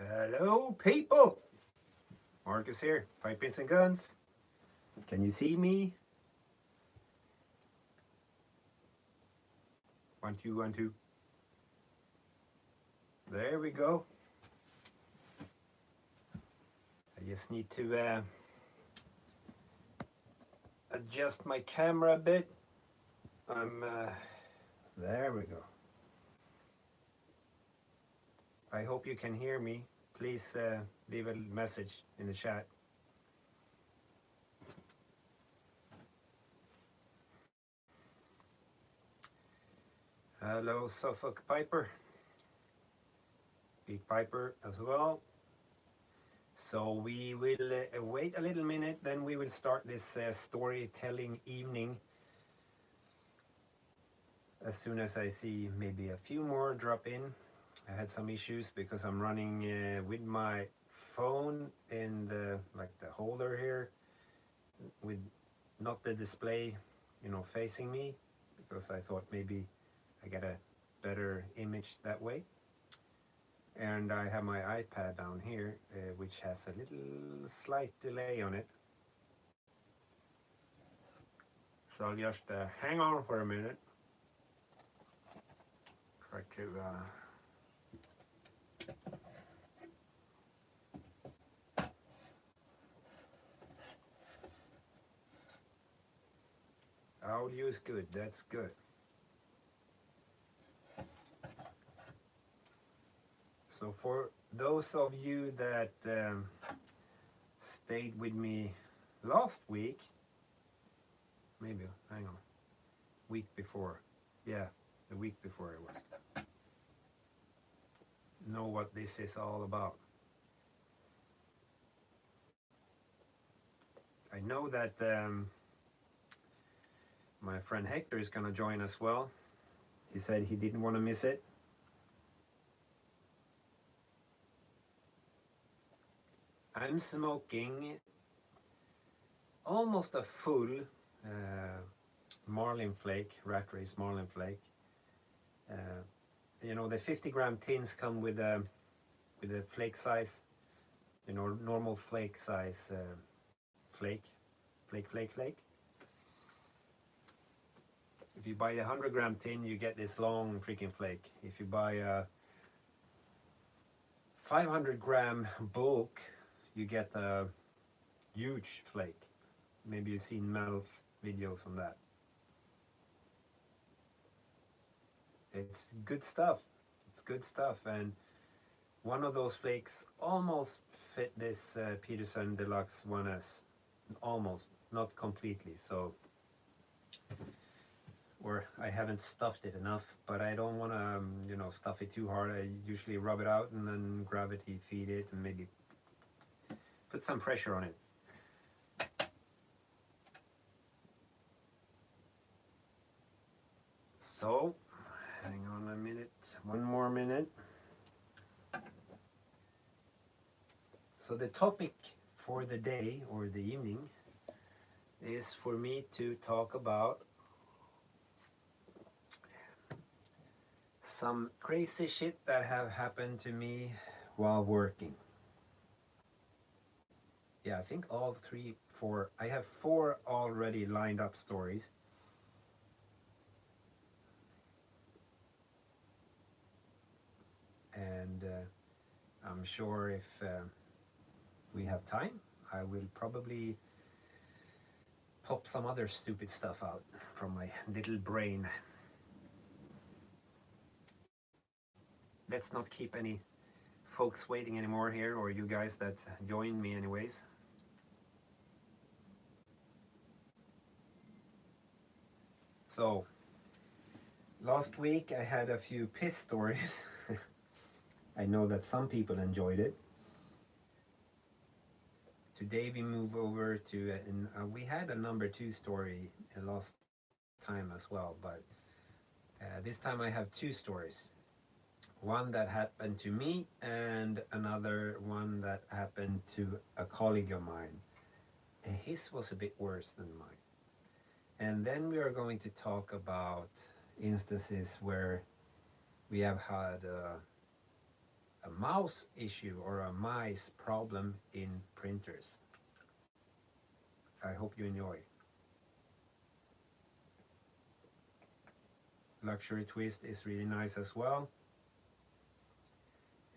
Hello, people! Marcus here, Pipe Pins and Guns. Can you see me? 1, 2, 1, 2. There we go. I just need to adjust my camera a bit. There we go. I hope you can hear me. Please leave a message in the chat. Hello, Suffolk Piper. Big Piper as well. So we will wait a little minute, then we will start this storytelling evening as soon as I see maybe a few more drop in. I had some issues because I'm running with my phone in the holder here, with not the display, facing me, because I thought maybe I get a better image that way. And I have my iPad down here, which has a little slight delay on it. So I'll just hang on for a minute. Try to audio is good, that's good. So for those of you that stayed with me last week, maybe, hang on, week before, yeah, the week before it was, know what this is all about. I know that my friend Hector is going to join as well. He said he didn't want to miss it. I'm smoking almost a full marlin flake, rat race marlin flake. The 50-gram tins come with a flake size, normal flake size flake. If you buy a 100-gram tin, you get this long freaking flake. If you buy a 500-gram bulk, you get a huge flake. Maybe you've seen Mel's videos on that. It's good stuff. It's good stuff. And one of those flakes almost fit this Peterson Deluxe 1S. Almost, not completely. So, or I haven't stuffed it enough, but I don't want to, stuff it too hard. I usually rub it out and then gravity feed it and maybe put some pressure on it. So, hang on a minute, one more minute. So the topic for the day or the evening is for me to talk about some crazy shit that have happened to me while working. Yeah, I think all 3, 4, I have 4 already lined up stories. And I'm sure if we have time, I will probably pop some other stupid stuff out from my little brain. Let's not keep any folks waiting anymore here, or you guys that joined me anyways. So, last week I had a few piss stories. I know that some people enjoyed it. Today we move over to, we had a number 2 story last time as well, but this time I have 2 stories. One that happened to me and another one that happened to a colleague of mine. And his was a bit worse than mine. And then we are going to talk about instances where we have had a mouse issue or a mice problem in printers. I hope you enjoy. Luxury Twist is really nice as well.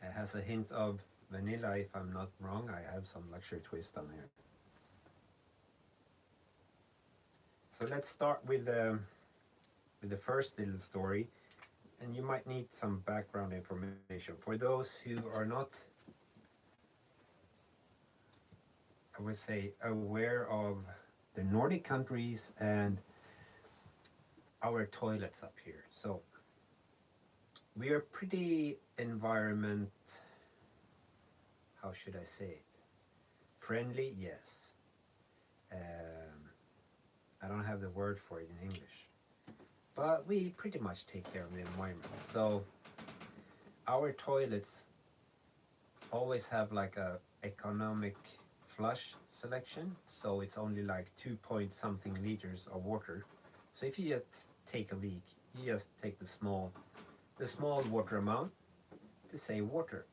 It has a hint of vanilla, if I'm not wrong. I have some Luxury Twist on here. So let's start with the first little story, and you might need some background information. For those who are not, I would say, aware of the Nordic countries and our toilets up here. So we are pretty environment, how should I say it? Friendly, yes. I don't have the word for it in English. But we pretty much take care of the environment. So our toilets always have like a economic flush selection. So it's only like 2 point something liters of water. So if you just take a leak, you just take the small water amount to save water.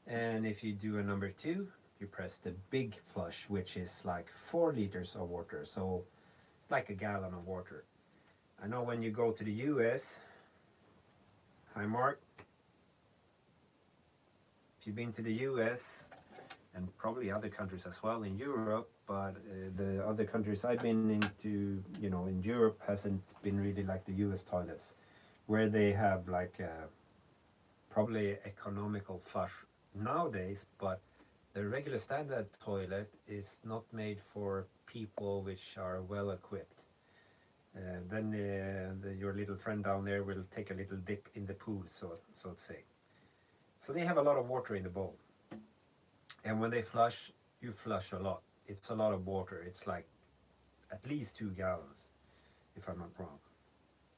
And if you do a number 2, you press the big flush, which is like 4 liters of water. So like a gallon of water. I know when you go to the US, hi Mark, if you've been to the US and probably other countries as well in Europe, but the other countries I've been into, you know, in Europe hasn't been really like the US toilets, where they have like probably economical flush nowadays, but the regular standard toilet is not made for people which are well equipped. Then your little friend down there will take a little dip in the pool, so to say. So they have a lot of water in the bowl. And when they flush, you flush a lot. It's a lot of water. It's like at least 2 gallons, if I'm not wrong.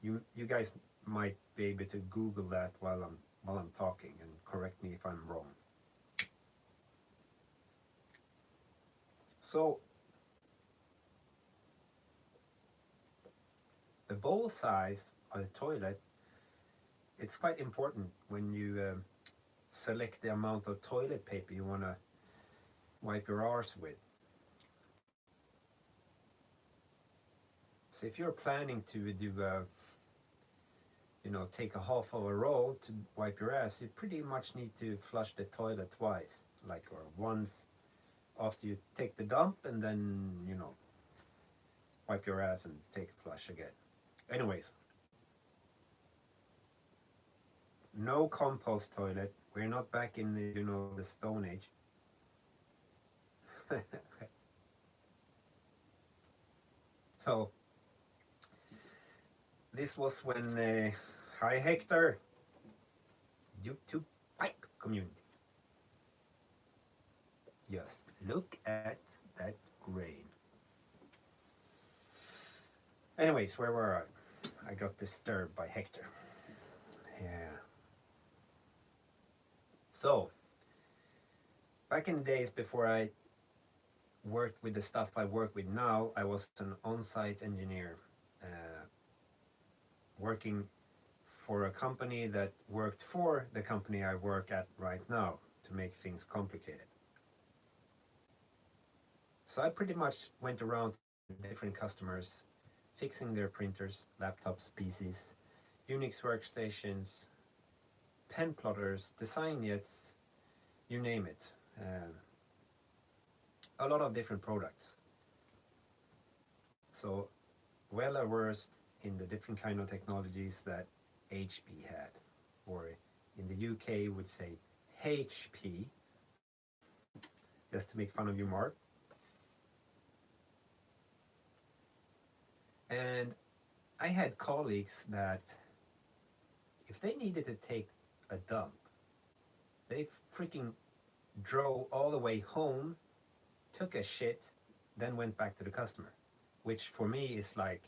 You guys might be able to Google that while I'm talking and correct me if I'm wrong. So the bowl size of the toilet, it's quite important when you select the amount of toilet paper you want to wipe your arse with. So if you're planning to do take a half of a roll to wipe your ass, you pretty much need to flush the toilet twice, or once after you take the dump, and then wipe your ass and take a flush again. Anyways, no compost toilet. We're not back in the Stone Age. So this was when hi Hector, YouTube pipe community. Just look at that grain. Anyways, where were I? I got disturbed by Hector. Yeah. So, back in the days before I worked with the stuff I work with now, I was an on-site engineer working for a company that worked for the company I work at right now to make things complicated. So I pretty much went around to different customers, fixing their printers, laptops, PCs, Unix workstations, pen plotters, design jets, you name it. A lot of different products. So well versed in the different kind of technologies that HP had, or in the UK would say HP, just to make fun of you, Mark. And I had colleagues that if they needed to take a dump, they freaking drove all the way home, took a shit, then went back to the customer, which for me is like,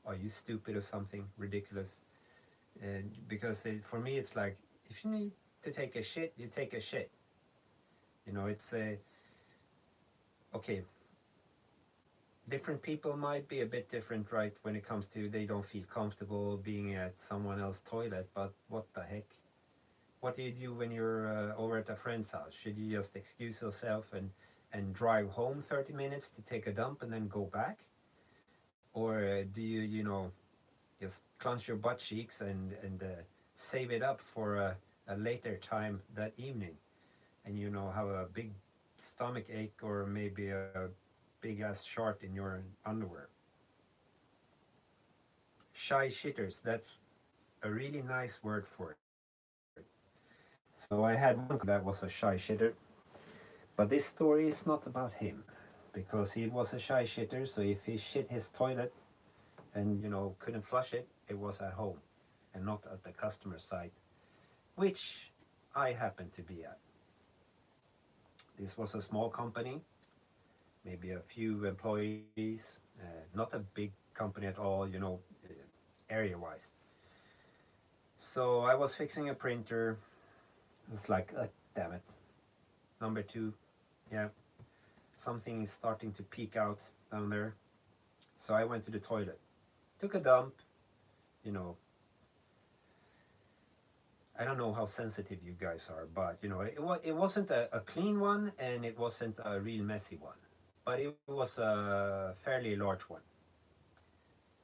are you stupid or something ridiculous? And because for me it's like, if you need to take a shit, you take a shit. It's okay. Different people might be a bit different, right, when it comes to they don't feel comfortable being at someone else's toilet, but what the heck? what do you do when you're over at a friend's house? Should you just excuse yourself and drive home 30 minutes to take a dump and then go back? Or do you, just clench your butt cheeks and save it up for a later time that evening, and have a big stomach ache or maybe a big ass shart in your underwear? Shy shitters, that's a really nice word for it. So I had one that was a shy shitter, but this story is not about him, because he was a shy shitter. So if he shit his toilet and couldn't flush it, it was at home and not at the customer site, which I happened to be at. This was a small company, maybe a few employees, not a big company at all, area wise. So I was fixing a printer. It's like, damn it, number two, yeah, something is starting to peek out down there. So I went to the toilet, took a dump. I don't know how sensitive you guys are, but it wasn't a clean one, and it wasn't a real messy one, but it was a fairly large one.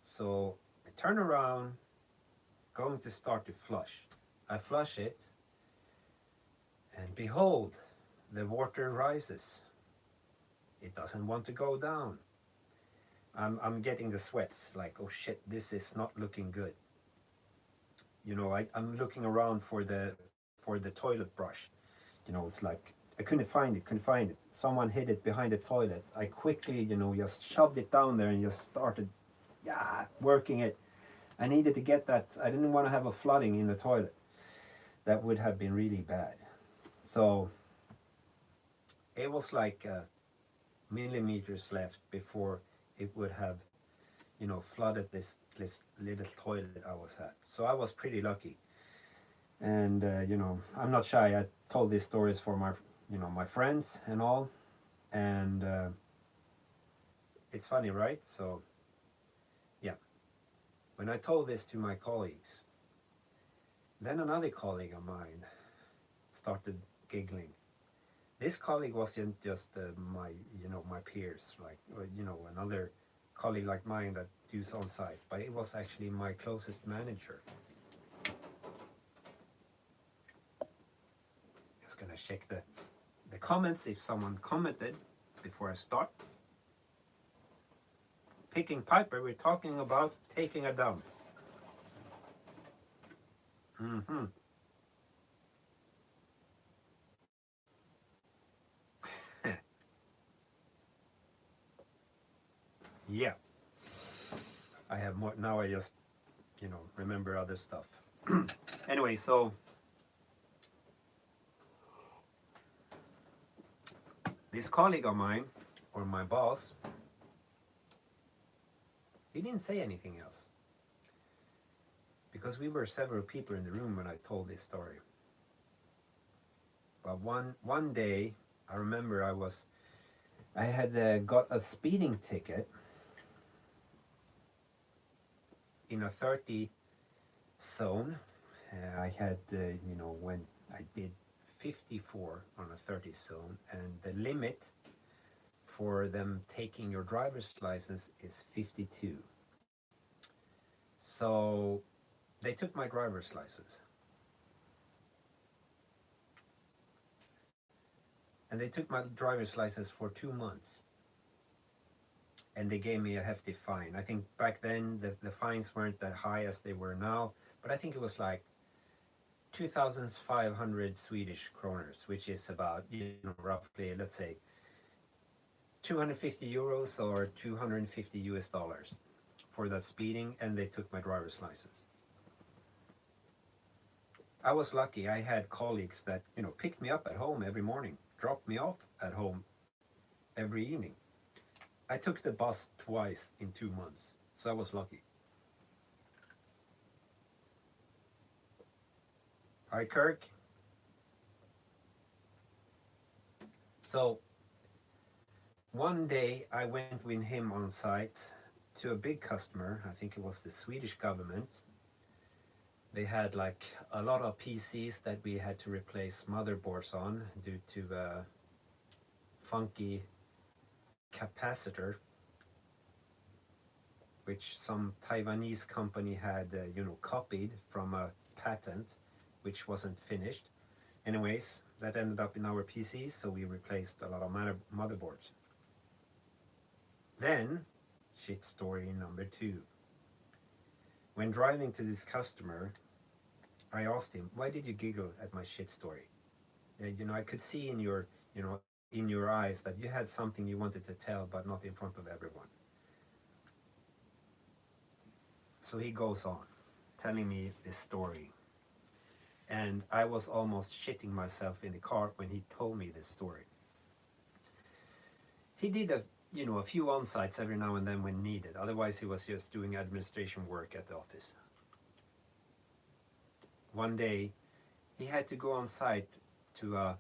So I turn around, going to start to flush. I flush it, and behold, the water rises. It doesn't want to go down. I'm getting the sweats, like, oh shit, this is not looking good. I'm looking around for the toilet brush. It's like I couldn't find it. Someone hid it behind the toilet. I quickly, just shoved it down there and just started, working it. I needed to get that. I didn't want to have a flooding in the toilet. That would have been really bad. So it was like millimeters left before it would have, flooded this little toilet I was at. So I was pretty lucky. And I'm not shy. I told these stories for my friends and all, and it's funny, right? So yeah, when I told this to my colleagues, then another colleague of mine started giggling. This colleague wasn't just my peers, like another colleague like mine that does on site, but it was actually my closest manager. Just gonna check the comments if someone commented before I start. Picking Piper, we're talking about taking a dump. Yeah, I have more now. I just remember other stuff. Anyway, so this colleague of mine, or my boss, he didn't say anything else, because we were several people in the room when I told this story. But one day, I remember I had got a speeding ticket in a 30 zone. I had, when I did 54 on a 30 zone, and the limit for them taking your driver's license is 52. So they took my driver's license. And they took my driver's license for 2 months. And they gave me a hefty fine. I think back then the fines weren't that high as they were now, but I think it was like 2,500 Swedish kroners, which is about, roughly, let's say, 250 euros or 250 US dollars for that speeding, and they took my driver's license. I was lucky. I had colleagues that, picked me up at home every morning, dropped me off at home every evening. I took the bus twice in 2 months, so I was lucky. Hi, Kirk. So one day I went with him on site to a big customer. I think it was the Swedish government. they had like a lot of PCs that we had to replace motherboards on due to a funky capacitor, which some Taiwanese company had, copied from a patent, which wasn't finished. Anyways, that ended up in our PCs, so we replaced a lot of motherboards. Then, shit story number 2. When driving to this customer, I asked him, "Why did you giggle at my shit story?" I could see in your eyes that you had something you wanted to tell, but not in front of everyone. So he goes on, telling me this story. And I was almost shitting myself in the car when he told me this story. He did a few on-sites every now and then when needed. Otherwise, he was just doing administration work at the office. One day, he had to go on site to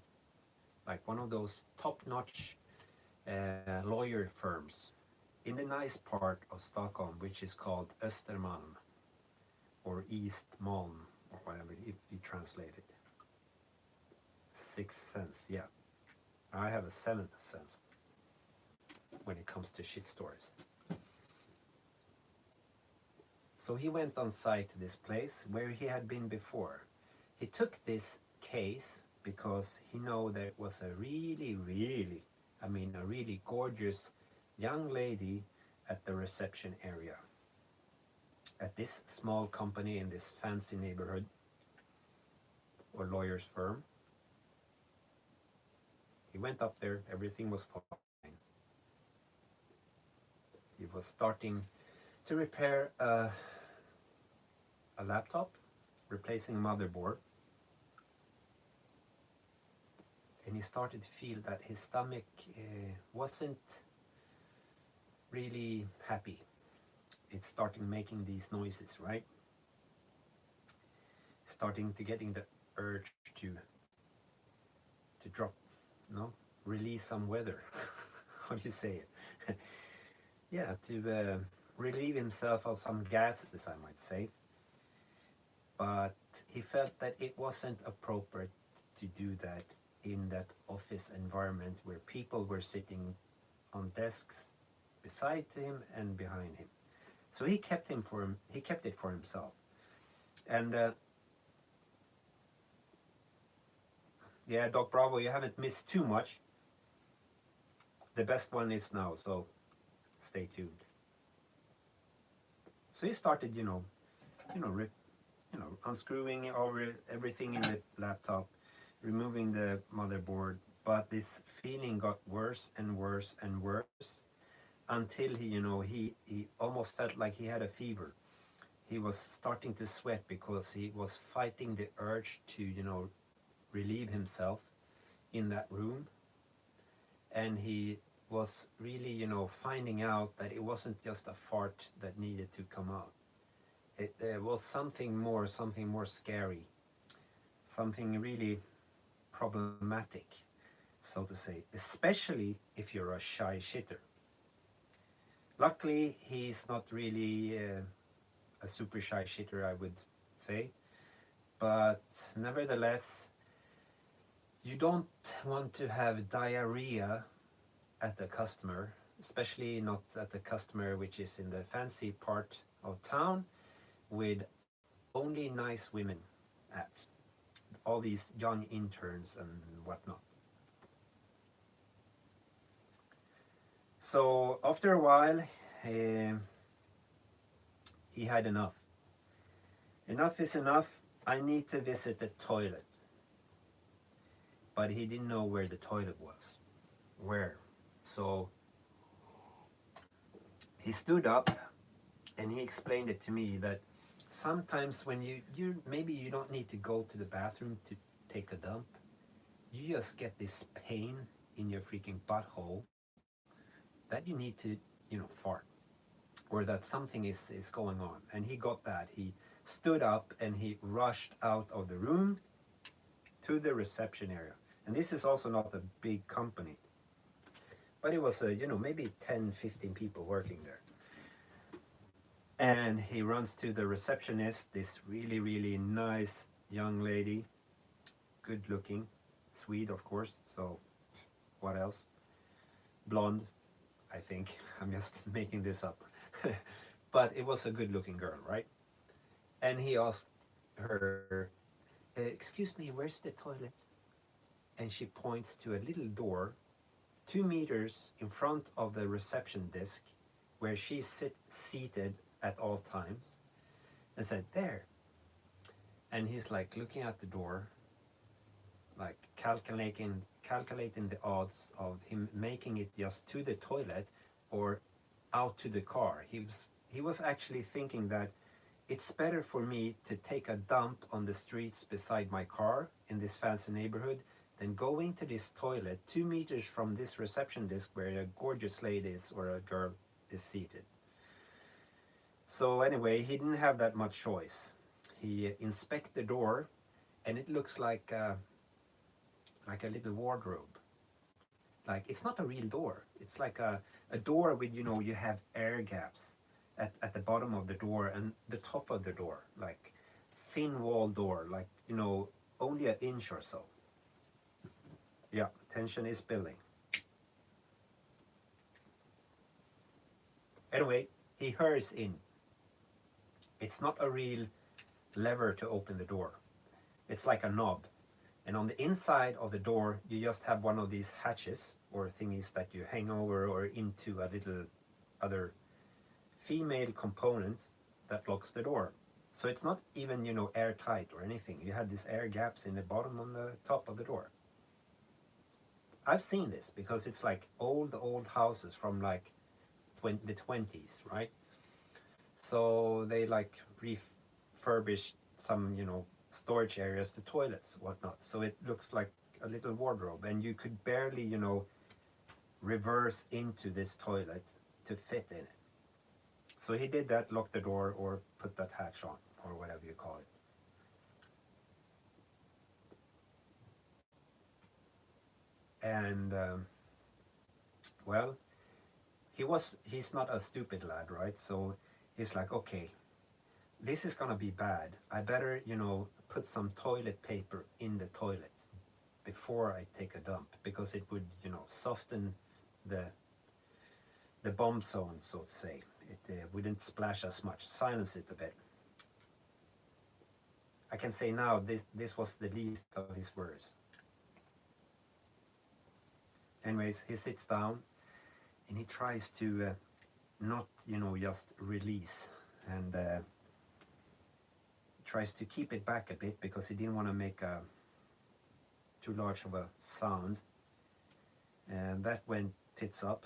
like one of those top-notch lawyer firms in the nice part of Stockholm, which is called Östermalm or East Malm or whatever if you translate it. Sixth sense, yeah. I have a seventh sense when it comes to shit stories. So he went on site to this place where he had been before. He took this case because he knew there was a really gorgeous young lady at the reception area at this small company in this fancy neighborhood or lawyer's firm. He went up there, everything was fine. He was starting to repair a laptop, replacing a motherboard. And he started to feel that his stomach wasn't really happy. It's starting making these noises, right? Starting to getting the urge to drop, release some weather. How do you say it? Yeah, to relieve himself of some gases, I might say. But he felt that it wasn't appropriate to do that in that office environment where people were sitting on desks beside him and behind him. So he kept it for himself. And yeah, Doc Bravo, you haven't missed too much. The best one is now, so stay tuned. So he started, unscrewing everything in the laptop, removing the motherboard, but this feeling got worse and worse and worse until he almost felt like he had a fever. He was starting to sweat because he was fighting the urge to relieve himself in that room, and he was really finding out that it wasn't just a fart that needed to come out. It was something more scary, something really problematic, so to say, especially if you're a shy shitter. Luckily, he's not really a super shy shitter, I would say, but nevertheless, you don't want to have diarrhea at the customer, especially not at the customer which is in the fancy part of town with only nice women at, all these young interns and whatnot. So after a while, he had enough. Enough is enough. I need to visit the toilet. But he didn't know where the toilet was. Where? So he stood up and he explained it to me that sometimes when maybe you don't need to go to the bathroom to take a dump. You just get this pain in your freaking butthole that you need to, fart. Or that something is going on. And he got that. He stood up and he rushed out of the room to the reception area. And this is also not a big company. But it was, maybe 10, 15 people working there. And he runs to the receptionist, this really, really nice young lady, good looking, Swede, of course. So, what else? Blonde, I think. I'm just making this up. But it was a good looking girl, right? And he asked her, excuse me, where's the toilet? And she points to a little door 2 meters in front of the reception desk where she's seated at all times, and said, there. And he's like looking at the door, like calculating the odds of him making it just to the toilet or out to the car. He was actually thinking that it's better for me to take a dump on the streets beside my car in this fancy neighborhood than going to this toilet 2 meters from this reception desk where a gorgeous lady is or a girl is seated. So anyway, he didn't have that much choice. He inspects the door, and it looks like a little wardrobe. Like, it's not a real door. It's like a door with, you have air gaps at the bottom of the door and the top of the door, like thin wall door, like, only an inch or so. Yeah, tension is building. Anyway, he hurries in. It's not a real lever to open the door. It's like a knob. And on the inside of the door, you just have one of these hatches or thingies that you hang over or into a little other female component that locks the door. So it's not even, airtight or anything. You have these air gaps in the bottom and the top of the door. I've seen this because it's like old houses from like the 20s, right? So they like refurbished some, storage areas, the toilets, whatnot. So it looks like a little wardrobe, and you could barely, reverse into this toilet to fit in it. So he did that, locked the door, or put that hatch on, or whatever you call it. And well, he's not a stupid lad, right? So he's like, okay, this is gonna be bad. I better, put some toilet paper in the toilet before I take a dump, because it would, soften the bomb zone, so to say. It wouldn't splash as much, silence it a bit. I can say now this was the least of his worries. Anyways, he sits down and he tries to not, just release, and tries to keep it back a bit because he didn't want to make too large of a sound. And that went tits up.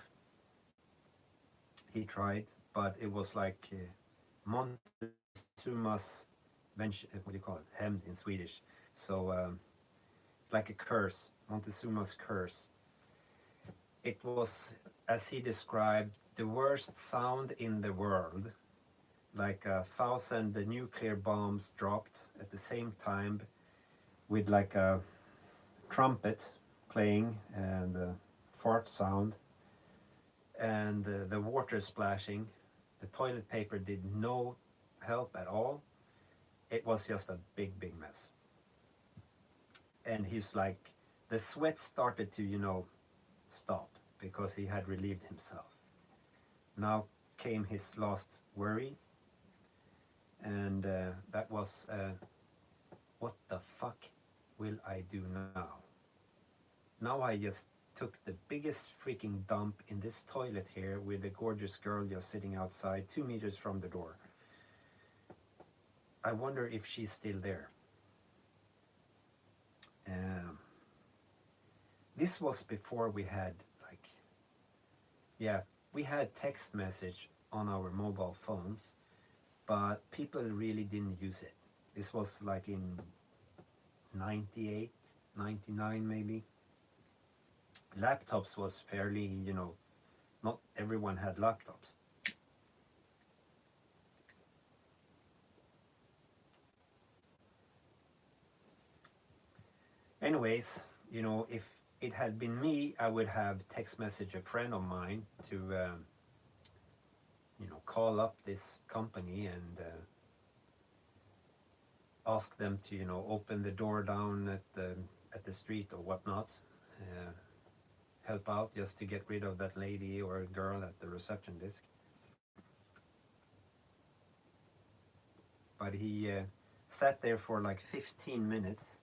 He tried, but it was like Montezuma's what do you call it? Hämnd in Swedish. So like a curse, Montezuma's curse. It was, as he described, the worst sound in the world. Like 1,000 nuclear bombs dropped at the same time, with like a trumpet playing and a fart sound, and the water splashing. The toilet paper did no help at all. It was just a big mess. And he's like, the sweat started to, stop, because he had relieved himself. Now came his last worry, and that was, what the fuck will I do now? Now I just took the biggest freaking dump in this toilet here with a gorgeous girl just sitting outside 2 meters from the door. I wonder if she's still there. This was before we had we had text message on our mobile phones, but people really didn't use it. This was like in 98, 99 maybe. Laptops was fairly, not everyone had laptops. Anyways, if it had been me, I would have text messaged a friend of mine to call up this company and ask them to open the door down at the street or whatnot, uh, help out just to get rid of that lady or girl at the reception desk. But he sat there for like 15 minutes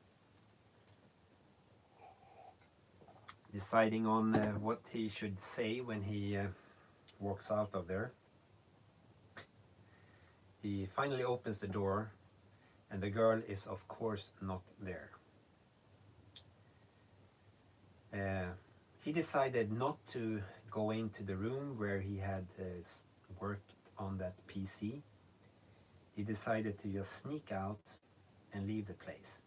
deciding on what he should say when he walks out of there. He finally opens the door, and the girl is of course not there. He decided not to go into the room where he had worked on that PC. He decided to just sneak out and leave the place.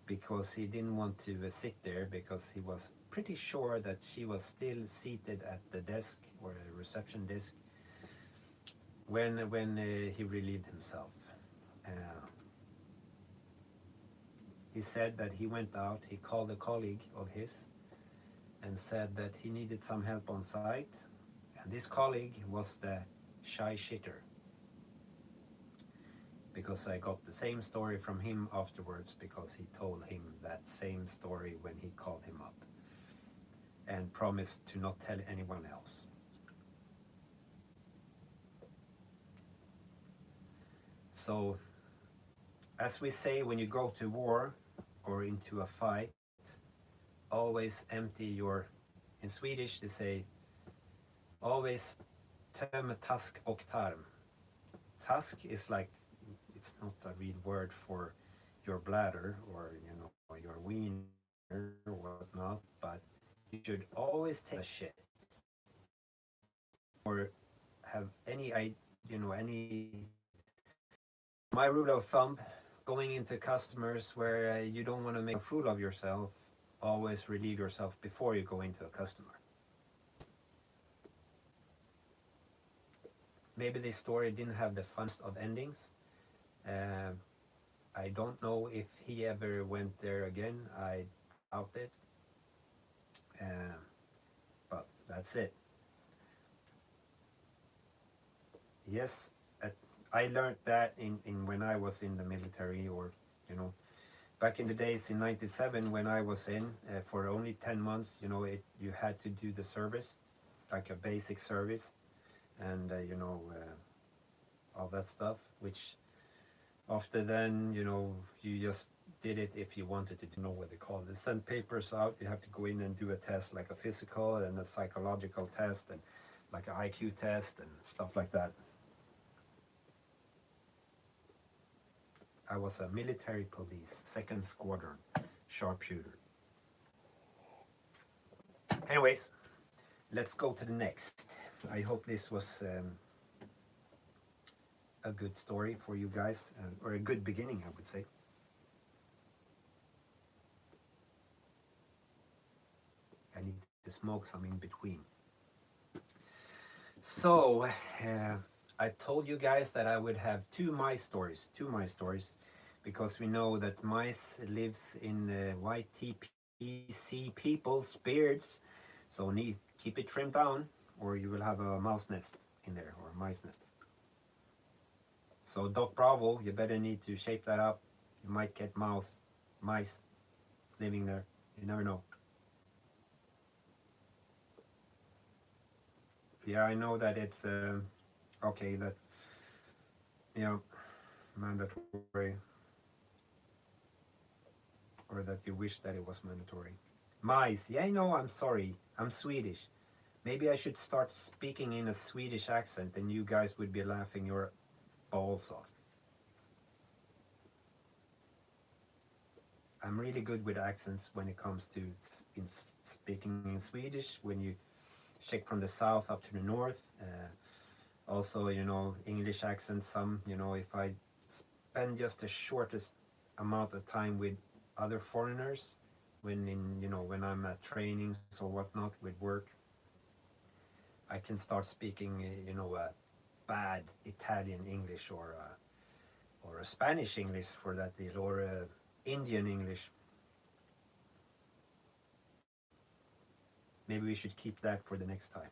Because he didn't want to sit there, because he was pretty sure that she was still seated at the desk or the reception desk when he relieved himself. He said that he went out, he called a colleague of his and said that he needed some help on site, and this colleague was the shy shitter, because I got the same story from him afterwards, because he told him that same story when he called him up and promised to not tell anyone else. So, as we say, when you go to war or into a fight, always empty your, in Swedish they say, always töm task och tarm. Task is like, it's not a real word for your bladder or your wiener or whatnot, but you should always take a shit or have any my rule of thumb going into customers where you don't want to make a fool of yourself, always relieve yourself before you go into a customer. Maybe this story didn't have the funnest of endings. I don't know if he ever went there again. I doubt it. But that's it. Yes, I learned that in when I was in the military, or back in the days in '97 when I was in for only 10 months. You had to do the service, like a basic service, and all that stuff. Which after then, you just did it if you wanted to know what they call it. Send papers out. You have to go in and do a test, like a physical and a psychological test, and like an IQ test and stuff like that. I was a military police, 2nd Squadron, sharpshooter. Anyways, let's go to the next. I hope this was a good story for you guys, or a good beginning, I would say. I need to smoke some in between. So, I told you guys that I would have two mice stories, because we know that mice lives in white TPC people's beards, so keep it trimmed down, or you will have a mouse nest in there, or a mice nest. So Doc Bravo, you better need to shape that up. You might get mice living there. You never know. Yeah, I know that it's okay, that mandatory, or that you wish that it was mandatory. Mice, yeah, I know, I'm sorry, I'm Swedish. Maybe I should start speaking in a Swedish accent and you guys would be laughing your balls off. I'm really good with accents when it comes to speaking in Swedish, when you check from the south up to the north. Also, English accents, some, if I spend just the shortest amount of time with other foreigners, when I'm at trainings or whatnot with work, I can start speaking, a bad Italian English, or a Spanish English for that deal, or Indian English. Maybe we should keep that for the next time.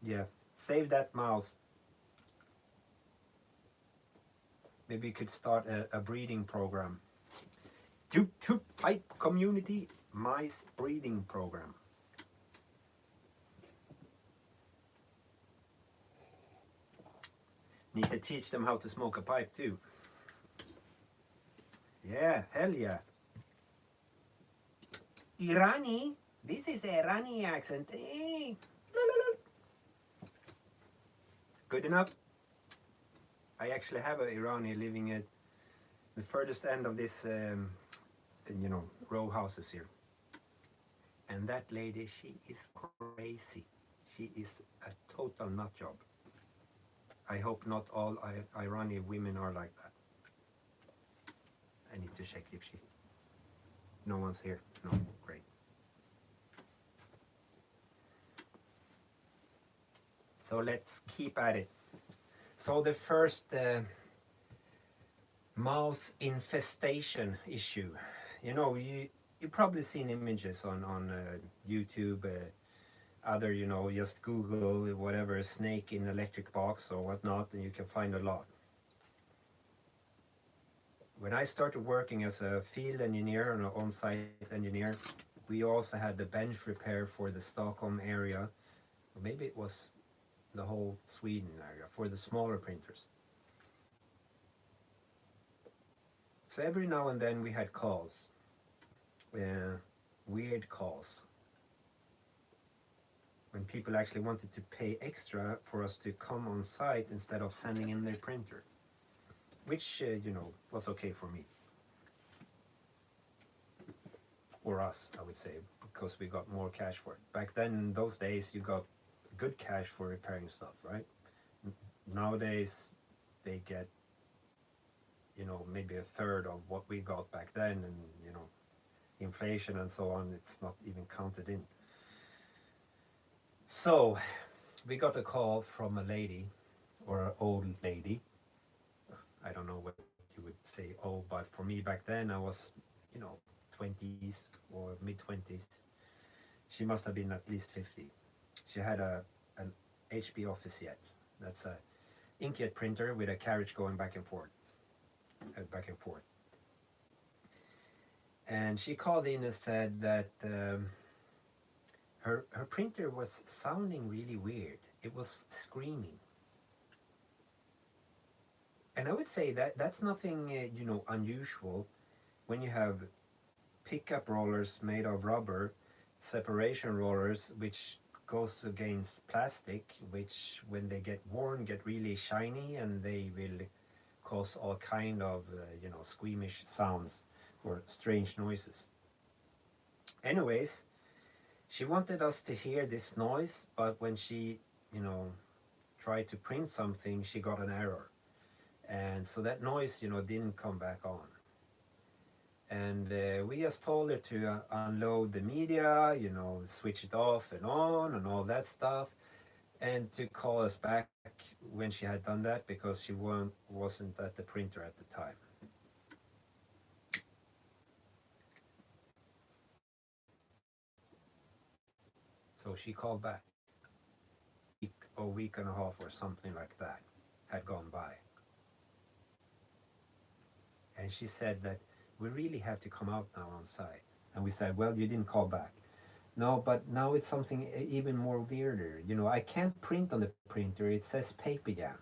Yeah, save that mouse. Maybe you could start a breeding program. YouTube type community mice breeding program. Need to teach them how to smoke a pipe too. Yeah, hell yeah. Irani? This is a Irani accent. Eh. Good enough? I actually have an Irani living at the furthest end of this, row houses here. And that lady, she is crazy. She is a total nut job. I hope not all Iranian women are like that. I need to check if she... No one's here. No, great. So let's keep at it. So the first mouse infestation issue. You probably seen images on YouTube, other, just Google whatever, snake in electric box or whatnot, and you can find a lot. When I started working as a field engineer and an on-site engineer, we also had the bench repair for the Stockholm area, or maybe it was the whole Sweden area, for the smaller printers. So every now and then we had calls, weird calls, when people actually wanted to pay extra for us to come on site instead of sending in their printer, which, was okay for me. Or us, I would say, because we got more cash for it. Back then, in those days, you got good cash for repairing stuff, right? Nowadays, they get, maybe a third of what we got back then, and, inflation and so on, it's not even counted in. So, we got a call from a lady, or an old lady. I don't know what you would say old, but for me back then, I was, 20s or mid-20s. She must have been at least 50. She had an HP Office Jet. That's a inkjet printer with a carriage going back and forth. And she called in and said that her printer was sounding really weird. It was screaming. And I would say that that's nothing, unusual when you have pickup rollers made of rubber, separation rollers, which goes against plastic, which when they get worn get really shiny, and they will cause all kind of, squeamish sounds or strange noises. Anyways, she wanted us to hear this noise, but when she, tried to print something, she got an error. And so that noise, didn't come back on. And we just told her to unload the media, switch it off and on and all that stuff, and to call us back when she had done that, because she wasn't at the printer at the time. So she called back. A week and a half or something like that had gone by. And she said that we really have to come out now on site. And we said, well, you didn't call back. No, but now it's something even more weirder. I can't print on the printer. It says paper jam.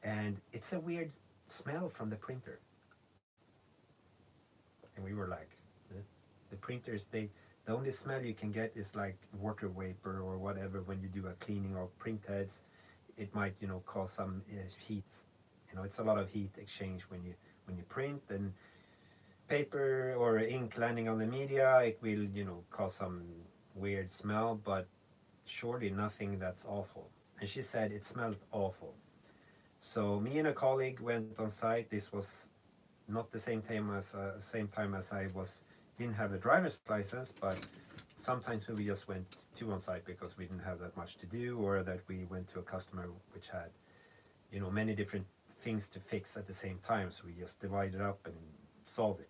And it's a weird smell from the printer. And we were like, the printers, the only smell you can get is like water vapor or whatever when you do a cleaning of print heads. It might, cause some heat. It's a lot of heat exchange when you print, and paper or ink landing on the media, it will, cause some weird smell, but surely nothing that's awful. And she said it smelled awful. So me and a colleague went on site. This was not the same time as I didn't have a driver's license, but sometimes we just went on site because we didn't have that much to do, or that we went to a customer which had, many different things to fix at the same time. So we just divided up and solved it.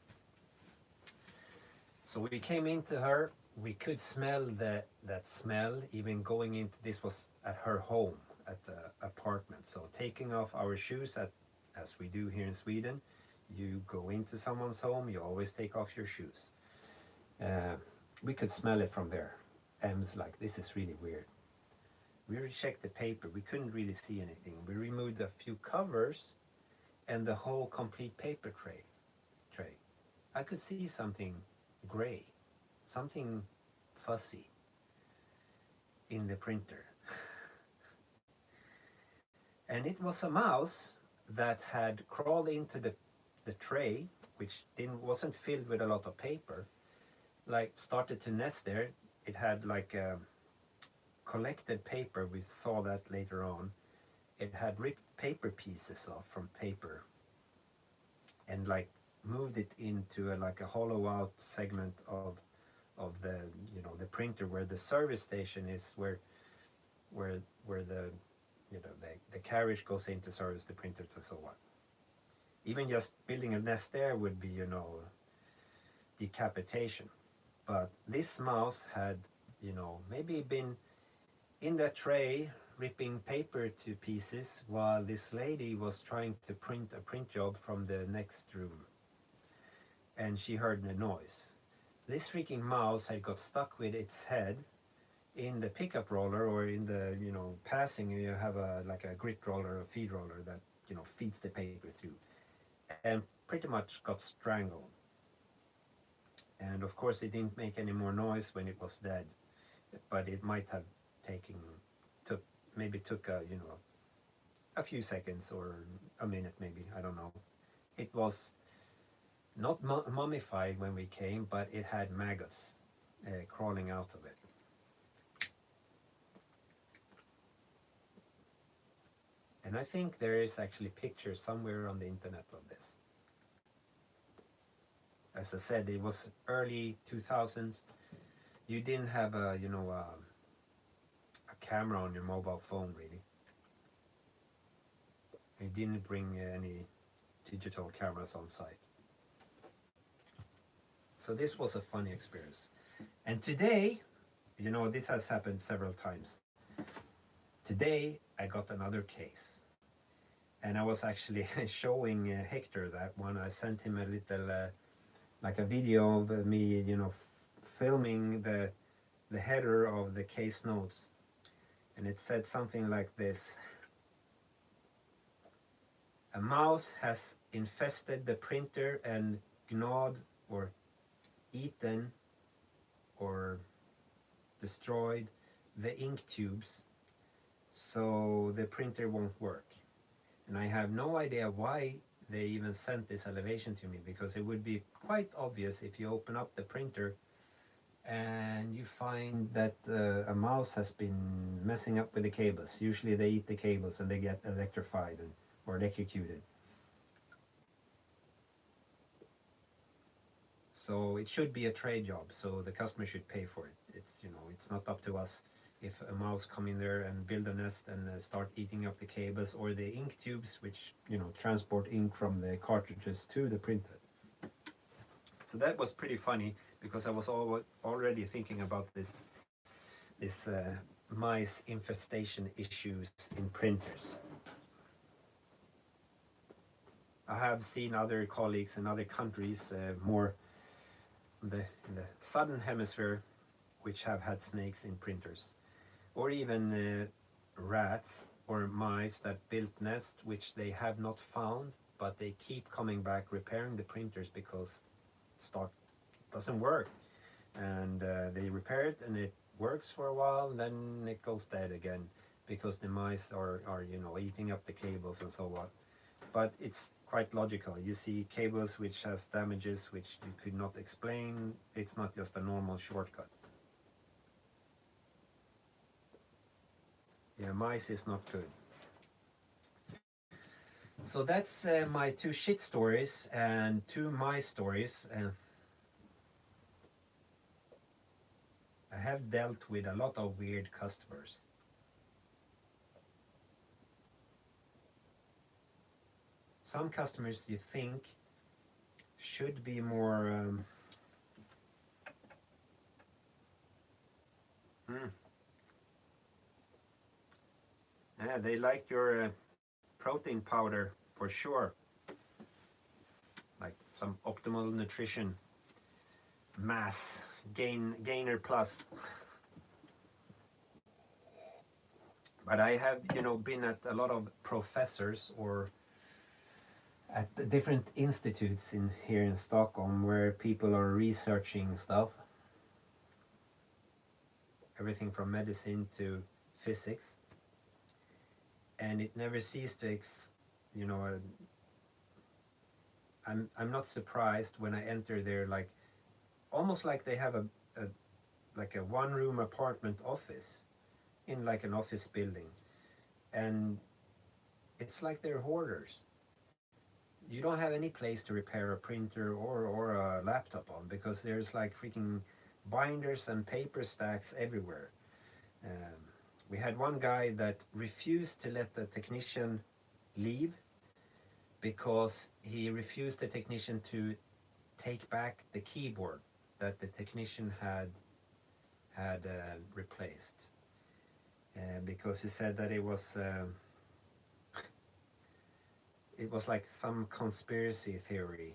So we came into her, we could smell that smell even going into, this was at her home, at the apartment. So taking off our shoes, as we do here in Sweden, you go into someone's home, you always take off your shoes. uh, we could smell it from there, and it's like, this is really weird. We checked the paper, we couldn't really see anything. We removed a few covers and the whole complete paper tray. I could see something gray, something fuzzy in the printer. And it was a mouse that had crawled into the tray, which wasn't filled with a lot of paper, like started to nest there. It had like collected paper, we saw that later on. It had ripped paper pieces off from paper and like moved it into like a hollow out segment of the, the printer, where the service station is, where the, the carriage goes into service the printers and so on. Even just building a nest there would be, decapitation. But this mouse had, maybe been in that tray ripping paper to pieces while this lady was trying to print a print job from the next room. And she heard the noise. This freaking mouse had got stuck with its head in the pickup roller, or in the, passing, you have like a grit roller, a feed roller that, feeds the paper through, and pretty much got strangled. And of course it didn't make any more noise when it was dead, but it might have took a few seconds or a minute, maybe, I don't know. It was not mummified when we came, but it had maggots crawling out of it. And I think there is actually pictures somewhere on the internet of this. As I said, it was early 2000s. You didn't have a camera on your mobile phone, really. You didn't bring any digital cameras on site. So this was a funny experience. And today, this has happened several times. Today I got another case. And I was actually showing Hector that one. I sent him a little, like a video of me, filming the header of the case notes. And it said something like this: a mouse has infested the printer and gnawed or eaten or destroyed the ink tubes, so the printer won't work. And I have no idea why they even sent this elevation to me, because it would be quite obvious if you open up the printer and you find that a mouse has been messing up with the cables. Usually they eat the cables and they get electrified or electrocuted. So it should be a trade job, so the customer should pay for it. It's not up to us if a mouse come in there and build a nest and start eating up the cables or the ink tubes, which transport ink from the cartridges to the printer. So that was pretty funny, because I was already thinking about this mice infestation issues in printers. I have seen other colleagues in other countries, more in the southern hemisphere, which have had snakes in printers, or even rats or mice that built nests which they have not found, but they keep coming back repairing the printers because it doesn't work. And they repair it and it works for a while, and then it goes dead again because the mice are eating up the cables and so on. But it's quite logical. You see cables which has damages which you could not explain. It's not just a normal shortcut. Yeah, mice is not good. So that's my two shit stories and two mice stories. I have dealt with a lot of weird customers. Some customers you think should be more Mm. Yeah, they like your protein powder for sure. Like some optimal nutrition, mass, gainer plus. But I have, been at a lot of professors or at the different institutes in here in Stockholm where people are researching stuff, everything from medicine to physics, and it never ceases to, you know, uh, I'm not surprised when I enter there, like almost like they have a like a one-room apartment office in like an office building, and it's like they're hoarders. You don't have any place to repair a printer or a laptop on because there's like freaking binders and paper stacks everywhere. Um, we had one guy that refused to let the technician leave because he refused the technician to take back the keyboard that the technician had replaced, because he said that it was like some conspiracy theory.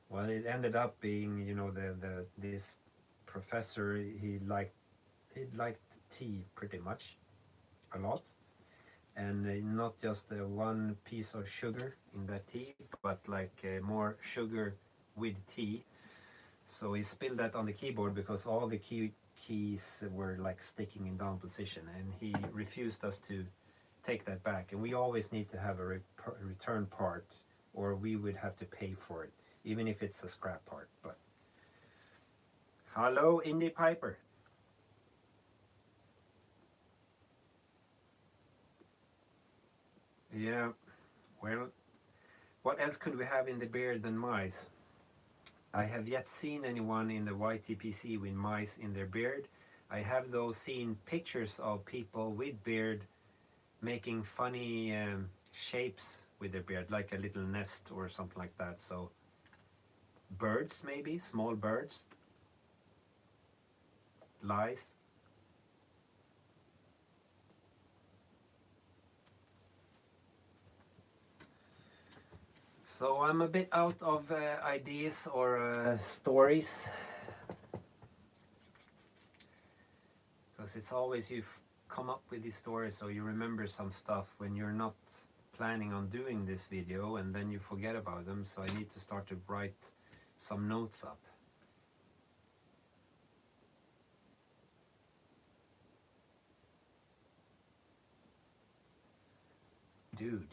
Well, it ended up being, the this professor, he liked tea pretty much a lot, and not just one piece of sugar in that tea, but like more sugar with tea. So he spilled that on the keyboard because all the keys were like sticking in down position, and he refused us to take that back. And we always need to have a return part, or we would have to pay for it, even if it's a scrap part. But hello, Indie Piper. Yeah, well, what else could we have in the beard than mice? I have yet seen anyone in the YTPC with mice in their beard. I have though seen pictures of people with beard making funny shapes with their beard, like a little nest or something like that. So birds, maybe small birds, lice. So I'm a bit out of ideas or stories, because it's always you come up with these stories so you remember some stuff when you're not planning on doing this video, and then you forget about them. So I need to start to write some notes up. Dude.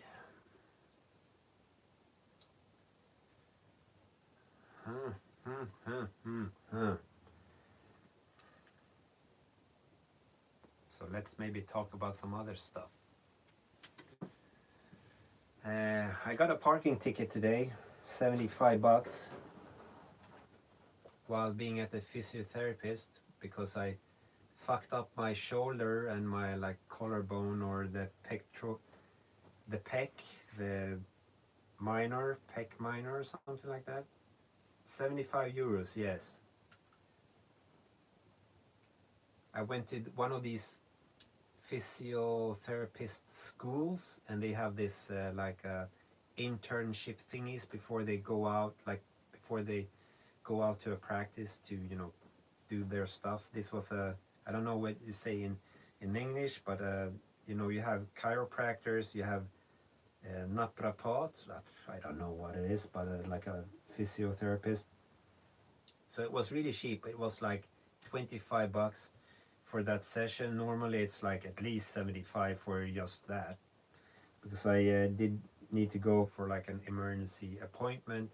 Huh, huh, huh, huh, huh. So let's maybe talk about some other stuff. I got a parking ticket today, 75 bucks, while being at the physiotherapist, because I fucked up my shoulder and my like collarbone, or the pec, the pec minor or something like that. 75 euros, yes. I went to one of these physiotherapist schools, and they have this internship thingies before they go out, like before they go out to a practice to do their stuff. This was I don't know what you say in English, but you have chiropractors, you have naprapat, I don't know what it is, but like a physiotherapist. So it was really cheap. It was like 25 bucks for that session. Normally it's like at least 75 for just that, because I did need to go for like an emergency appointment.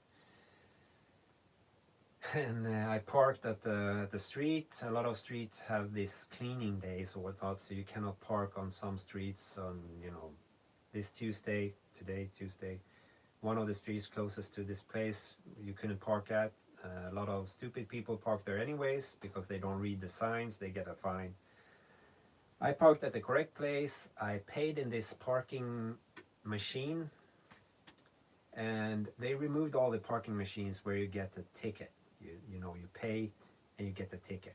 And I parked at the street. A lot of streets have this cleaning days or whatnot, so you cannot park on some streets on, this Tuesday, today, Tuesday. One of the streets closest to this place you couldn't park at. A lot of stupid people park there anyways because they don't read the signs, they get a fine. I parked at the correct place. I paid in this parking machine, and they removed all the parking machines where you get the ticket. You pay and you get the ticket.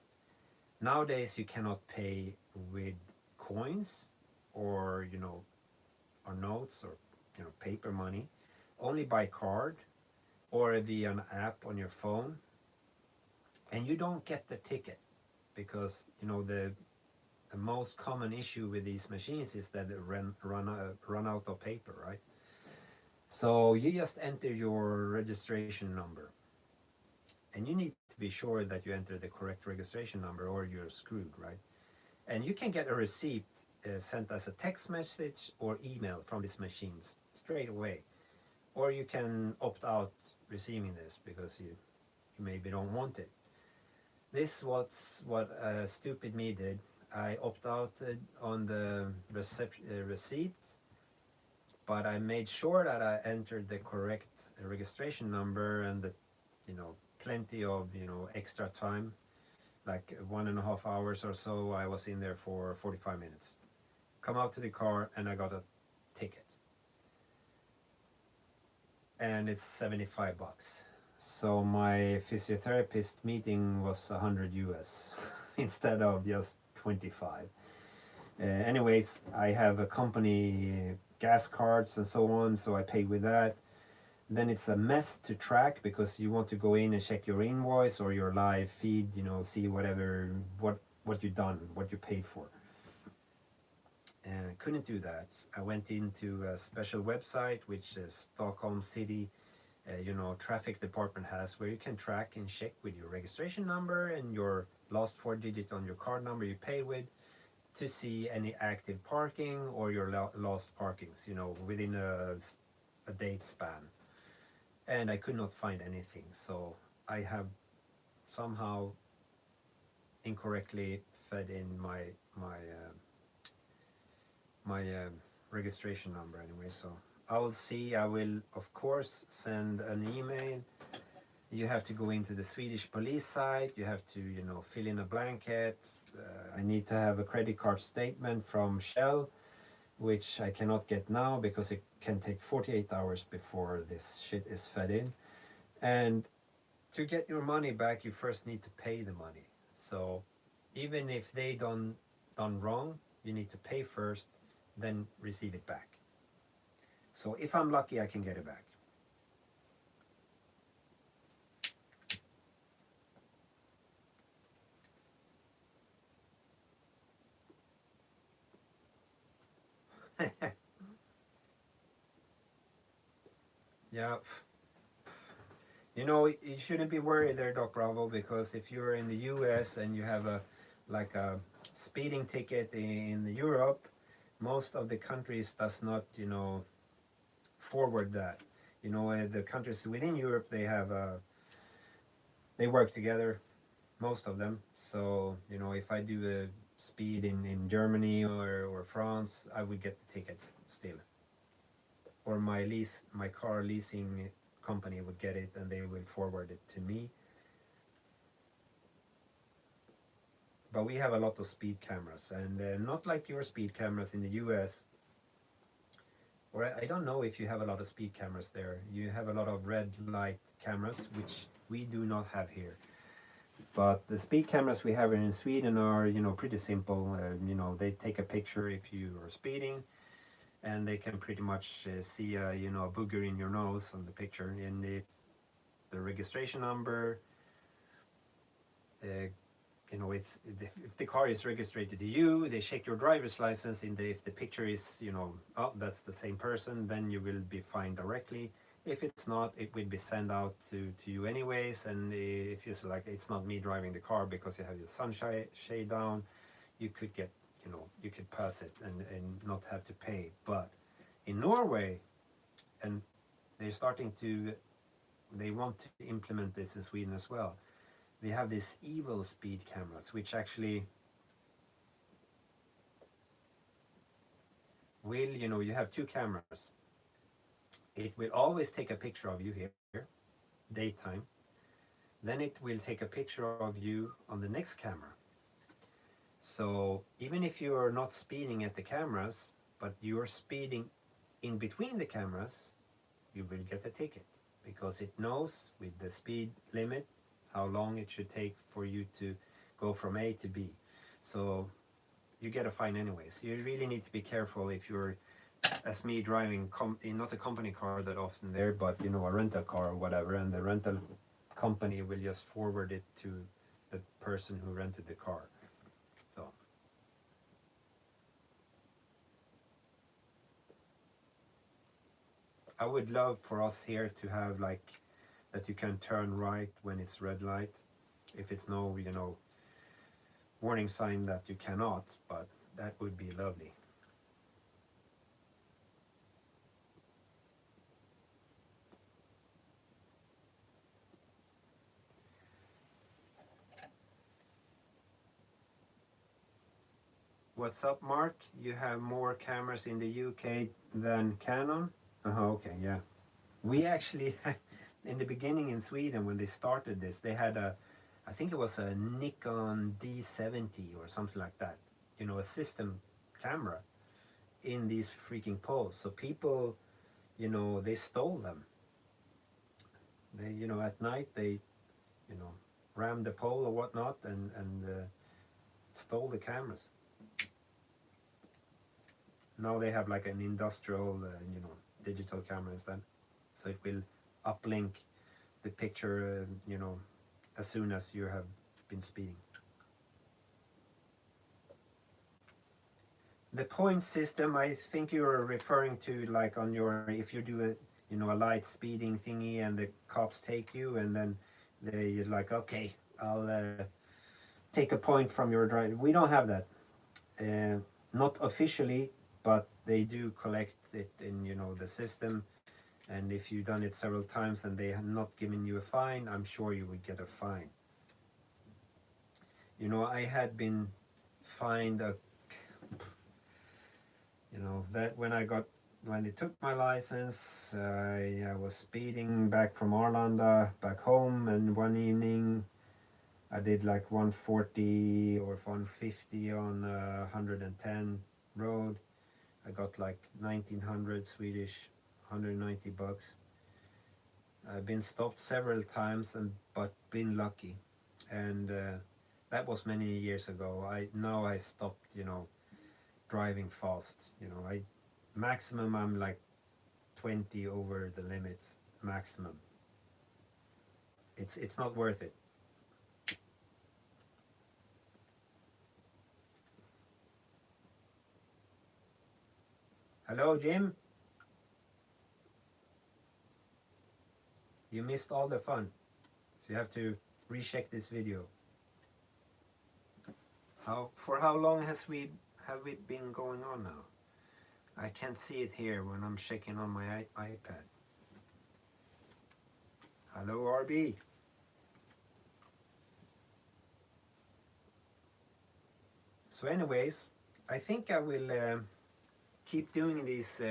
Nowadays you cannot pay with coins or or notes or paper money, only by card or via an app on your phone, and you don't get the ticket because the most common issue with these machines is that they run out of paper, right? So you just enter your registration number, and you need to be sure that you enter the correct registration number or you're screwed, right? And you can get a receipt sent as a text message or email from these machines straight away, or you can opt out receiving this because you maybe don't want it. This was what stupid me did. I opt out on the receipt, but I made sure that I entered the correct registration number and the plenty of extra time, like 1.5 hours or so. I was in there for 45 minutes. Come out to the car and I got a ticket, and it's 75 bucks. So my physiotherapist meeting was 100 US instead of just 25. Anyways, I have a company gas cards and so on, so I pay with that. Then it's a mess to track because you want to go in and check your invoice or your live feed, see what you've done, what you paid for. And I couldn't do that. I went into a special website which Stockholm City traffic department has, where you can track and check with your registration number and your last 4 digit on your card number you pay with, to see any active parking or your lost parkings, within a date span. And I could not find anything, so I have somehow incorrectly fed in my registration number anyway. So I will see. I will of course send an email. You have to go into the Swedish police site. You have to fill in a blanket. I need to have a credit card statement from Shell, which I cannot get now because it can take 48 hours before this shit is fed in. And to get your money back, you first need to pay the money. So even if they done wrong, you need to pay first, then receive it back. So if I'm lucky, I can get it back. Yeah. You shouldn't be worried there, Doc Bravo, because if you're in the US and you have a speeding ticket in Europe, most of the countries does not, forward that. The countries within Europe, they work together, most of them. So, if I do a speed in Germany or France, I would get the ticket still. Or my car leasing company would get it and they will forward it to me. But we have a lot of speed cameras, and not like your speed cameras in the US. Or I don't know if you have a lot of speed cameras there. You have a lot of red light cameras, which we do not have here. But the speed cameras we have in Sweden are, pretty simple. They take a picture if you are speeding, and they can pretty much see a booger in your nose on the picture. And if the registration number, if the car is registered to you, they check your driver's license, and if the picture is, oh, that's the same person, then you will be fined directly. If it's not, it will be sent out to you anyways. And if you select it's not me driving the car because you have your sunshade down, you could get, you could pass it and not have to pay. But in Norway, and they want to implement this in Sweden as well. They have these evil speed cameras, which actually will, you have two cameras. It will always take a picture of you here, daytime. Then it will take a picture of you on the next camera. So even if you are not speeding at the cameras, but you're speeding in between the cameras, you will get a ticket because it knows with the speed limit how long it should take for you to go from A to B. So you get a fine anyways. You really need to be careful if you're, as me, driving not a company car that often there, but you know, a rental car or whatever, and the rental company will just forward it to the person who rented the car. So I would love for us here to have like that you can turn right when it's red light. If it's no, you know, warning sign that you cannot, but that would be lovely. What's up, Mark? You have more cameras in the UK than Canon? Okay, yeah. We actually, in the beginning in Sweden, when they started this, they had a, I think it was a Nikon D70 or something like that. You know, a system camera in these freaking poles. So people, you know, they stole them. They, you know, at night they, you know, rammed the pole or whatnot and stole the cameras. Now they have like an industrial, you know, digital camera instead. So it will uplink the picture, you know, as soon as you have been speeding. The point system, I think you're referring to like on your, if you do a, you know, a light speeding thingy and the cops take you and then they're like, okay, I'll take a point from your drive. We don't have that. Not officially, but they do collect it in, you know, the system. And if you've done it several times and they have not given you a fine, I'm sure you would get a fine. You know, I had been fined a, you know, that when they took my license, I was speeding back from Arlanda back home, and one evening I did like 140 or 150 on 110 road. I got like 1900 Swedish, 190 bucks. I've been stopped several times but been lucky, and that was many years ago. Now I stopped, you know, driving fast. You know, maximum I'm like 20 over the limit maximum. It's not worth it. Hello, Jim. You missed all the fun, so you have to recheck this video. For how long have we been going on now? I can't see it here when I'm checking on my iPad. Hello, RB. So anyways, I think I will keep doing these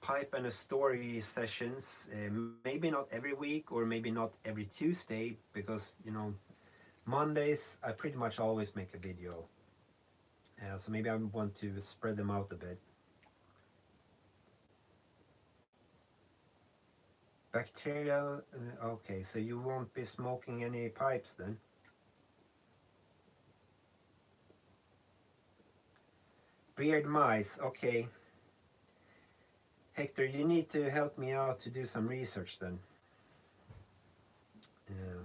pipe and a story sessions, maybe not every week or maybe not every Tuesday, because, you know, Mondays I pretty much always make a video. So maybe I want to spread them out a bit. Bacterial, okay, so you won't be smoking any pipes then? Beard mice, okay. Hector, you need to help me out to do some research then. Yeah.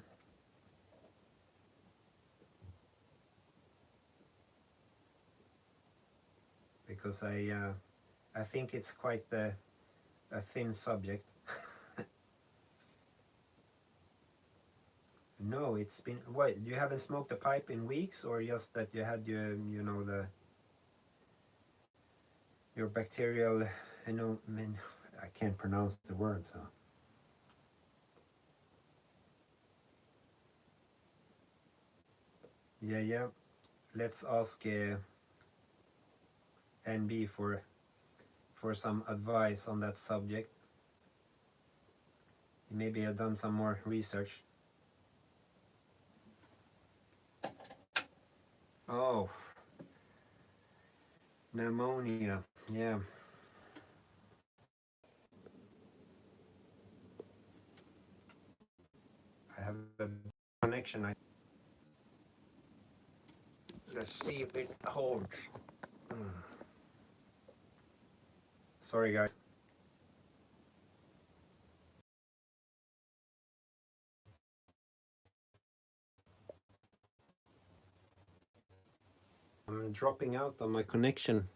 Because I think it's quite a thin subject. No, it's been, what, you haven't smoked a pipe in weeks, or just that you had your, you know, your bacterial, I know, I mean, I can't pronounce the word, so. Yeah, let's ask NB for some advice on that subject. Maybe I've done some more research. Oh, pneumonia, yeah. I have a connection. Let's see if it holds. Sorry guys. I'm dropping out on my connection.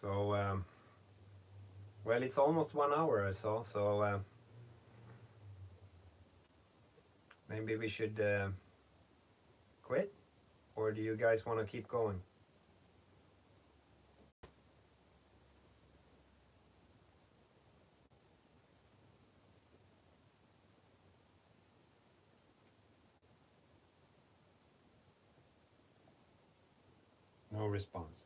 So, well, it's almost 1 hour or so, so maybe we should quit? Or do you guys want to keep going? No response.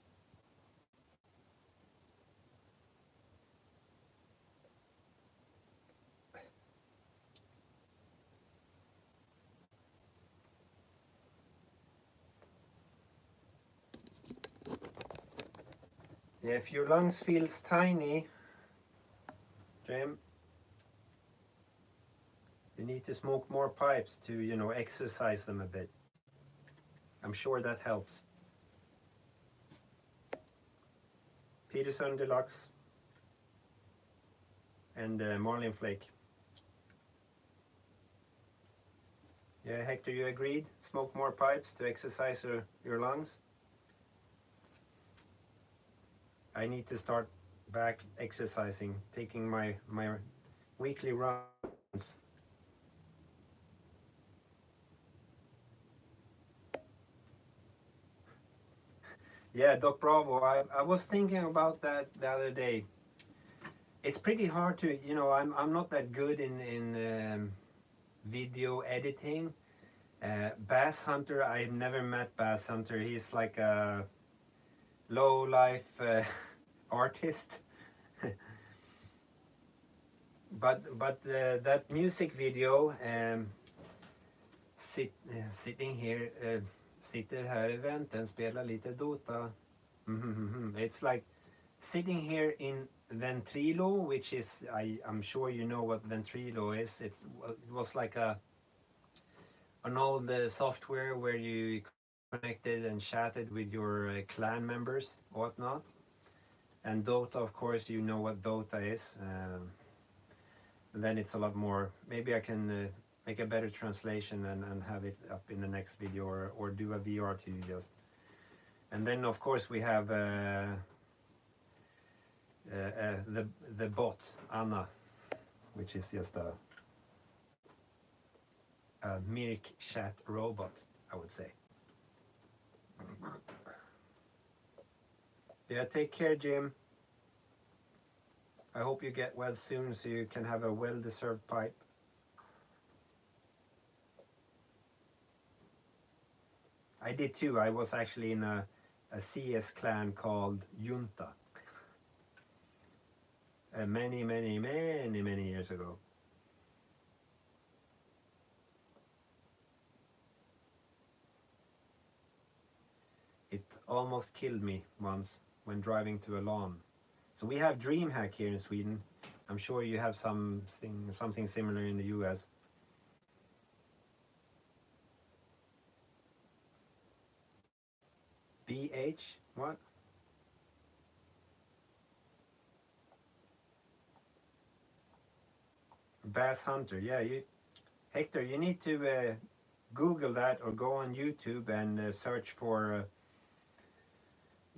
Yeah, if your lungs feels tiny, Jim, you need to smoke more pipes to, you know, exercise them a bit. I'm sure that helps. Peterson Deluxe and Marlin Flake. Yeah, Hector, you agreed? Smoke more pipes to exercise your lungs? I need to start back exercising, taking my weekly runs. Yeah, Doc Bravo, I was thinking about that the other day. It's pretty hard to, you know, I'm not that good in video editing. Bass Hunter, I've never met Bass Hunter. He's like a low life artist. but that music video, sitting here, sitter här i vänten, spelar lite Dota. It's like sitting here in Ventrilo, which is, I'm sure you know what Ventrilo is. It was like an old software where you connected and chatted with your clan members, whatnot. And Dota, of course, you know what Dota is. And then it's a lot more. Maybe I can make a better translation and have it up in the next video, or do a VR to you just. And then, of course, we have the bot Anna, which is just a Mirk chat robot, I would say. Yeah, take care, Jim. I hope you get well soon so you can have a well-deserved pipe. I did too. I was actually in a CS clan called Junta. Many years ago. It almost killed me once when driving to a lawn. So we have DreamHack here in Sweden. I'm sure you have something similar in the US. BH? What? Bass Hunter. Yeah, Hector, you need to Google that or go on YouTube and search for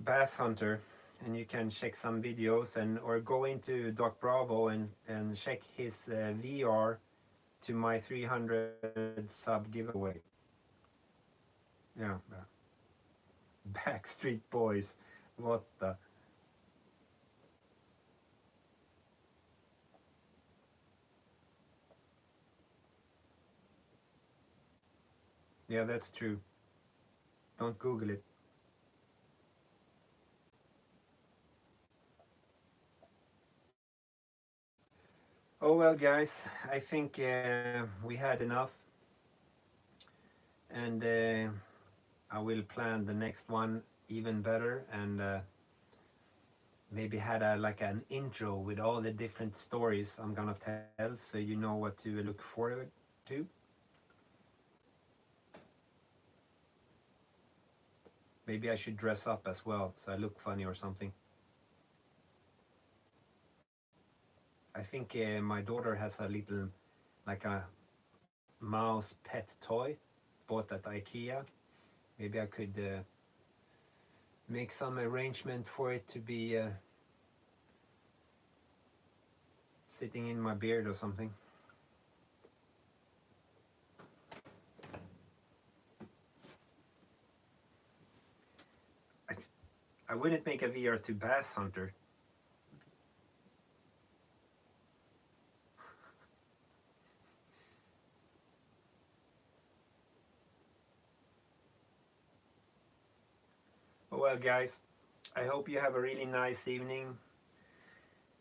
Bass Hunter, and you can check some videos, or go into Doc Bravo and check his VR to my 300 sub giveaway. Yeah. Backstreet Boys. What the? Yeah, that's true. Don't Google it. Oh well, guys, I think we had enough, and I will plan the next one even better, and maybe had a like an intro with all the different stories I'm gonna tell, so you know what to look forward to. Maybe I should dress up as well so I look funny or something. I think my daughter has a little, like a mouse pet toy bought at IKEA. Maybe I could make some arrangement for it to be sitting in my beard or something. I wouldn't make a VR2 bass hunter. Oh well, guys, I hope you have a really nice evening.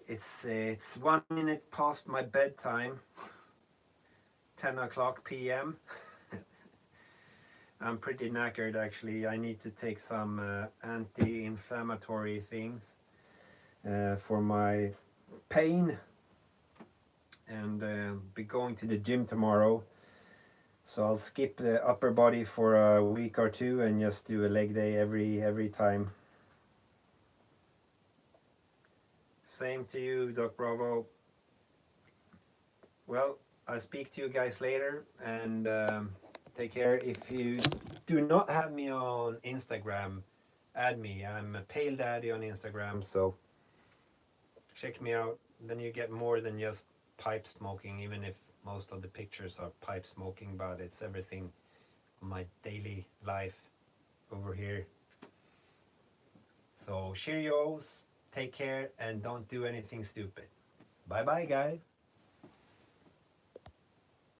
It's 1 minute past my bedtime, 10 o'clock p.m. I'm pretty knackered actually. I need to take some anti-inflammatory things for my pain, and be going to the gym tomorrow. So I'll skip the upper body for a week or two and just do a leg day every time. Same to you, Doc Bravo. Well, I'll speak to you guys later, and take care. If you do not have me on Instagram, add me. I'm a Pale Daddy on Instagram, so check me out. Then you get more than just pipe smoking, even if most of the pictures are pipe smoking, but it's everything on my daily life over here. So cheerios, take care, and don't do anything stupid. Bye bye, guys.